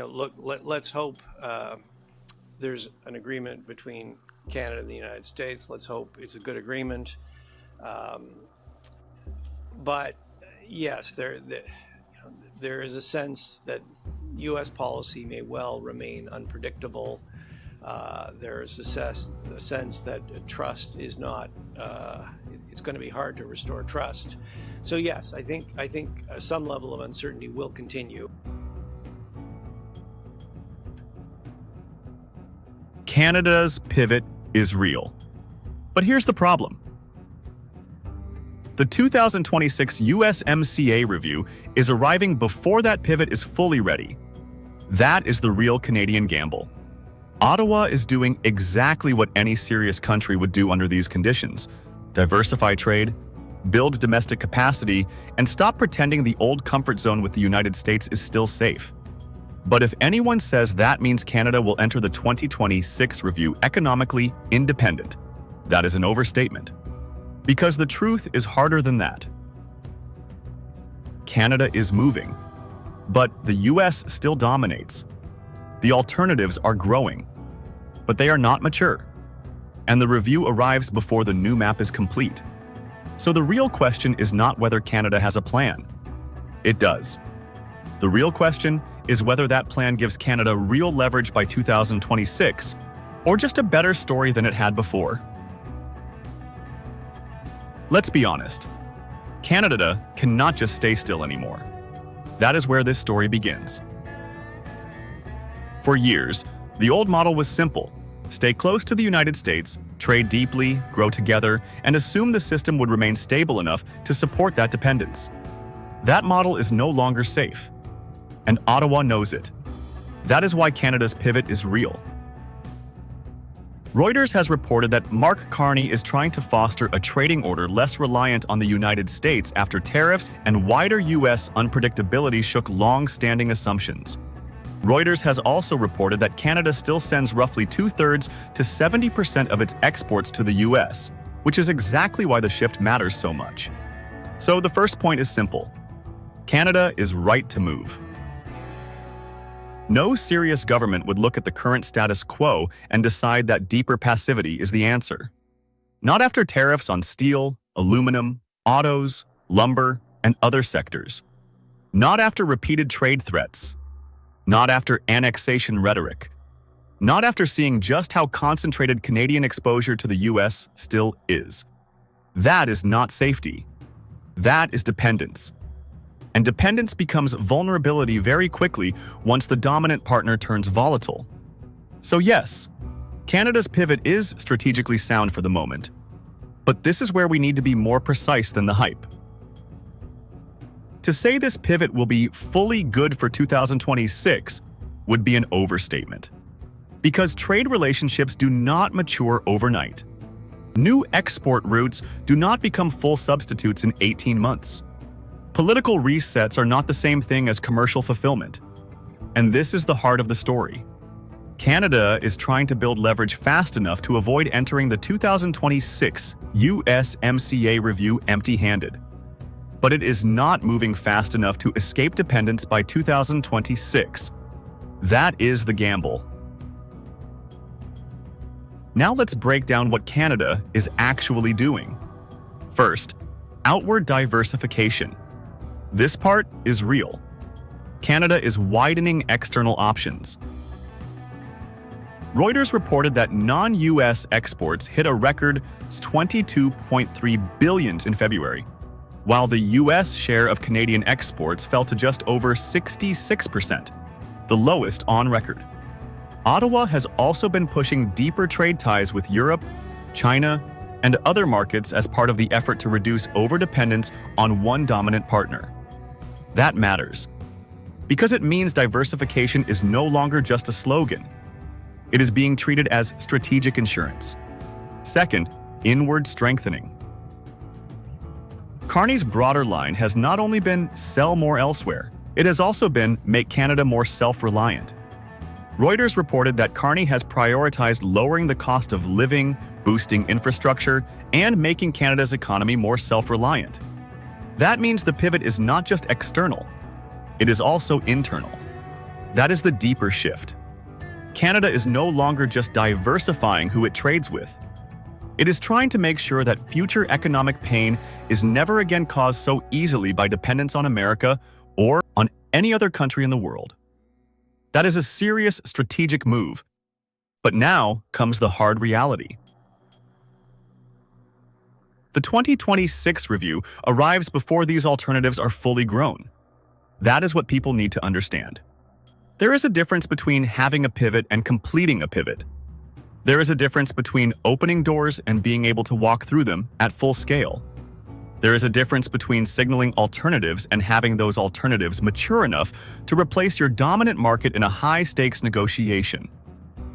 look, let's hope there's an agreement between Canada and the United States. Let's hope it's a good agreement. But yes, there is a sense that U.S. policy may well remain unpredictable. There's a sense that trust is not. It's going to be hard to restore trust. So yes, I think some level of uncertainty will continue. Canada's pivot is real. But here's the problem. The 2026 USMCA review is arriving before that pivot is fully ready. That is the real Canadian gamble. Ottawa is doing exactly what any serious country would do under these conditions: diversify trade, build domestic capacity, and stop pretending the old comfort zone with the United States is still safe. But if anyone says that means Canada will enter the 2026 review economically independent, that is an overstatement. Because the truth is harder than that. Canada is moving, but the US still dominates. The alternatives are growing, but they are not mature. And the review arrives before the new map is complete. So the real question is not whether Canada has a plan. It does. The real question is whether that plan gives Canada real leverage by 2026, or just a better story than it had before. Let's be honest. Canada cannot just stay still anymore. That is where this story begins. For years, the old model was simple: stay close to the United States, trade deeply, grow together, and assume the system would remain stable enough to support that dependence. That model is no longer safe, and Ottawa knows it. That is why Canada's pivot is real. Reuters has reported that Mark Carney is trying to foster a trading order less reliant on the United States after tariffs and wider U.S. unpredictability shook long-standing assumptions. Reuters has also reported that Canada still sends roughly 2/3 to 70% of its exports to the U.S., which is exactly why the shift matters so much. So the first point is simple. Canada is right to move. No serious government would look at the current status quo and decide that deeper passivity is the answer. Not after tariffs on steel, aluminum, autos, lumber, and other sectors. Not after repeated trade threats. Not after annexation rhetoric. Not after seeing just how concentrated Canadian exposure to the US still is. That is not safety. That is dependence. And dependence becomes vulnerability very quickly once the dominant partner turns volatile. So yes, Canada's pivot is strategically sound for the moment. But this is where we need to be more precise than the hype. To say this pivot will be fully good for 2026 would be an overstatement. Because trade relationships do not mature overnight. New export routes do not become full substitutes in 18 months. Political resets are not the same thing as commercial fulfillment. And this is the heart of the story. Canada is trying to build leverage fast enough to avoid entering the 2026 USMCA review empty-handed. But it is not moving fast enough to escape dependence by 2026. That is the gamble. Now let's break down what Canada is actually doing. First, outward diversification. This part is real. Canada is widening external options. Reuters reported that non-US exports hit a record $22.3 billion in February, while the US share of Canadian exports fell to just over 66%, the lowest on record. Ottawa has also been pushing deeper trade ties with Europe, China, and other markets as part of the effort to reduce overdependence on one dominant partner. That matters, because it means diversification is no longer just a slogan. It is being treated as strategic insurance. Second, inward strengthening. Carney's broader line has not only been sell more elsewhere, it has also been make Canada more self-reliant. Reuters reported that Carney has prioritized lowering the cost of living, boosting infrastructure, and making Canada's economy more self-reliant. That means the pivot is not just external, it is also internal. That is the deeper shift. Canada is no longer just diversifying who it trades with. It is trying to make sure that future economic pain is never again caused so easily by dependence on America or on any other country in the world. That is a serious strategic move. But now comes the hard reality. The 2026 review arrives before these alternatives are fully grown. That is what people need to understand. There is a difference between having a pivot and completing a pivot. There is a difference between opening doors and being able to walk through them at full scale. There is a difference between signaling alternatives and having those alternatives mature enough to replace your dominant market in a high-stakes negotiation.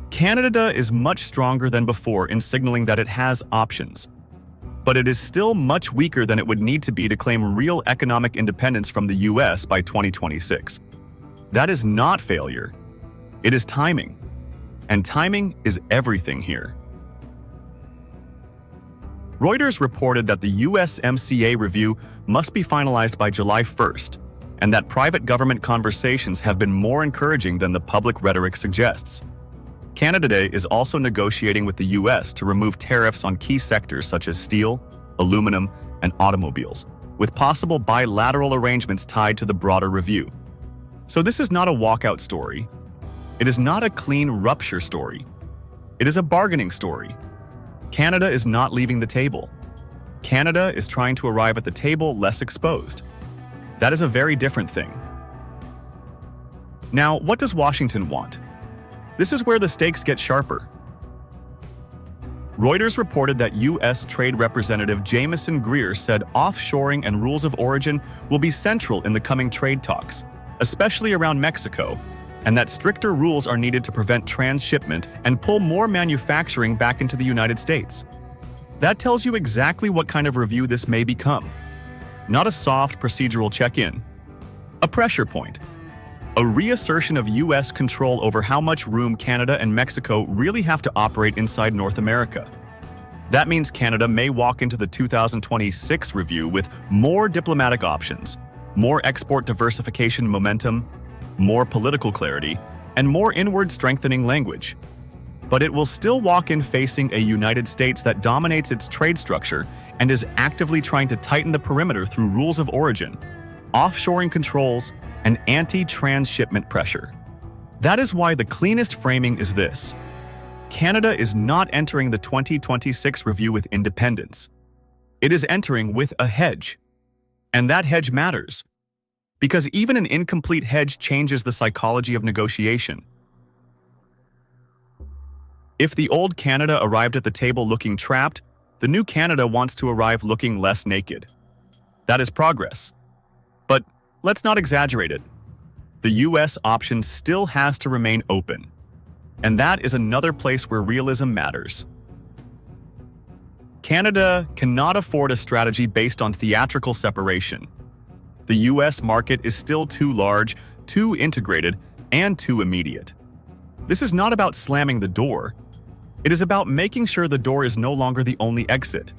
Canada is much stronger than before in signaling that it has options, but it is still much weaker than it would need to be to claim real economic independence from the US by 2026. That is not failure. It is timing. And timing is everything here. Reuters reported that the USMCA review must be finalized by July 1st, and that private government conversations have been more encouraging than the public rhetoric suggests. Canada is also negotiating with the US to remove tariffs on key sectors such as steel, aluminum, and automobiles, with possible bilateral arrangements tied to the broader review. So this is not a walkout story. It is not a clean rupture story. It is a bargaining story. Canada is not leaving the table. Canada is trying to arrive at the table less exposed. That is a very different thing. Now, what does Washington want? This is where the stakes get sharper. Reuters reported that U.S. Trade Representative Jamieson Greer said offshoring and rules of origin will be central in the coming trade talks, especially around Mexico, and that stricter rules are needed to prevent transshipment and pull more manufacturing back into the United States. That tells you exactly what kind of review this may become. Not a soft procedural check-in. A pressure point. A reassertion of U.S. control over how much room Canada and Mexico really have to operate inside North America. That means Canada may walk into the 2026 review with more diplomatic options, more export diversification momentum, more political clarity, and more inward strengthening language. But it will still walk in facing a United States that dominates its trade structure and is actively trying to tighten the perimeter through rules of origin, offshoring controls, and anti-transshipment pressure. That is why the cleanest framing is this. Canada is not entering the 2026 review with independence. It is entering with a hedge. And that hedge matters. Because even an incomplete hedge changes the psychology of negotiation. If the old Canada arrived at the table looking trapped, the new Canada wants to arrive looking less naked. That is progress. But let's not exaggerate it. The US option still has to remain open. And that is another place where realism matters. Canada cannot afford a strategy based on theatrical separation. The US market is still too large, too integrated, and too immediate. This is not about slamming the door. It is about making sure the door is no longer the only exit.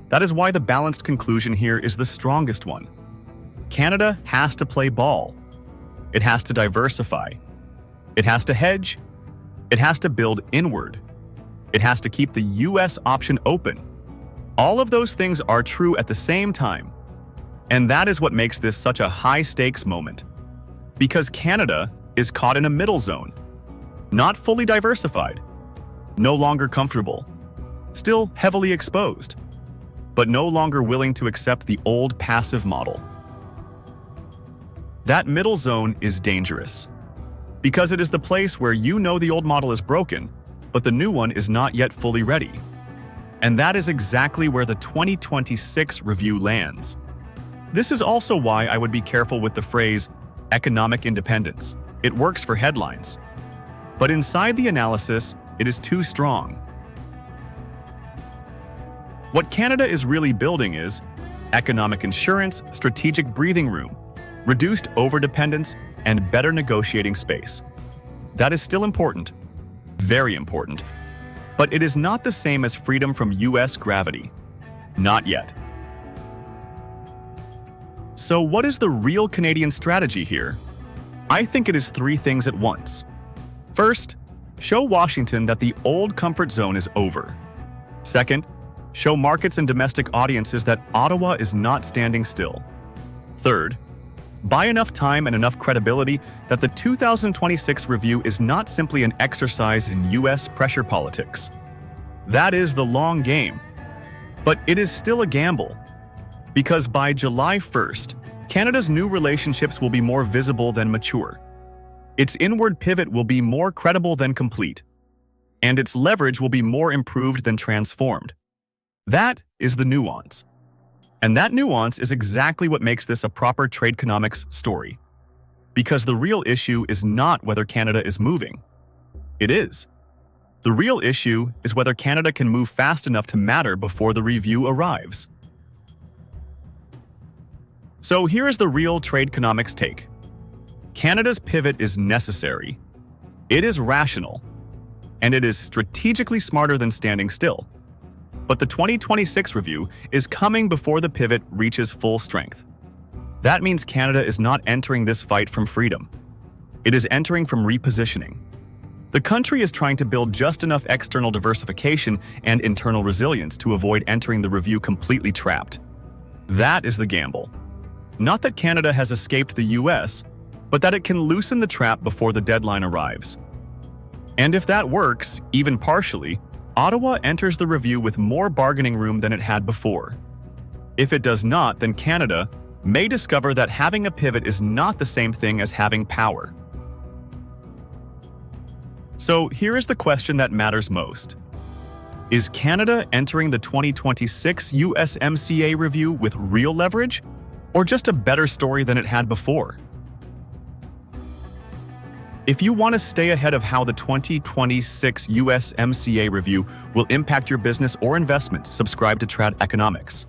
That is why the balanced conclusion here is the strongest one. Canada has to play ball. It has to diversify. It has to hedge. It has to build inward. It has to keep the US option open. All of those things are true at the same time. And that is what makes this such a high-stakes moment. Because Canada is caught in a middle zone. Not fully diversified. No longer comfortable. Still heavily exposed. But no longer willing to accept the old passive model. That middle zone is dangerous. Because it is the place where you know the old model is broken, but the new one is not yet fully ready. And that is exactly where the 2026 review lands. This is also why I would be careful with the phrase economic independence. It works for headlines. But inside the analysis, it is too strong. What Canada is really building is economic insurance, strategic breathing room, reduced overdependence, and better negotiating space. That is still important, very important, but it is not the same as freedom from US gravity. Not yet. So what is the real Canadian strategy here? I think it is three things at once. First, show Washington that the old comfort zone is over. Second, show markets and domestic audiences that Ottawa is not standing still. Third, buy enough time and enough credibility that the 2026 review is not simply an exercise in U.S. pressure politics. That is the long game. But it is still a gamble. Because by July 1st, Canada's new relationships will be more visible than mature. Its inward pivot will be more credible than complete. And its leverage will be more improved than transformed. That is the nuance. And that nuance is exactly what makes this a proper trade economics story. Because the real issue is not whether Canada is moving. It is. The real issue is whether Canada can move fast enough to matter before the review arrives. So here is the real trade economics take. Canada's pivot is necessary. It is rational. And it is strategically smarter than standing still. But the 2026 review is coming before the pivot reaches full strength. That means Canada is not entering this fight from freedom. It is entering from repositioning. The country is trying to build just enough external diversification and internal resilience to avoid entering the review completely trapped. That is the gamble. Not that Canada has escaped the US, but that it can loosen the trap before the deadline arrives. And if that works, even partially, Ottawa enters the review with more bargaining room than it had before. If it does not, then Canada may discover that having a pivot is not the same thing as having power. So here is the question that matters most. Is Canada entering the 2026 USMCA review with real leverage, or just a better story than it had before? If you want to stay ahead of how the 2026 USMCA review will impact your business or investments, subscribe to Trad Economics.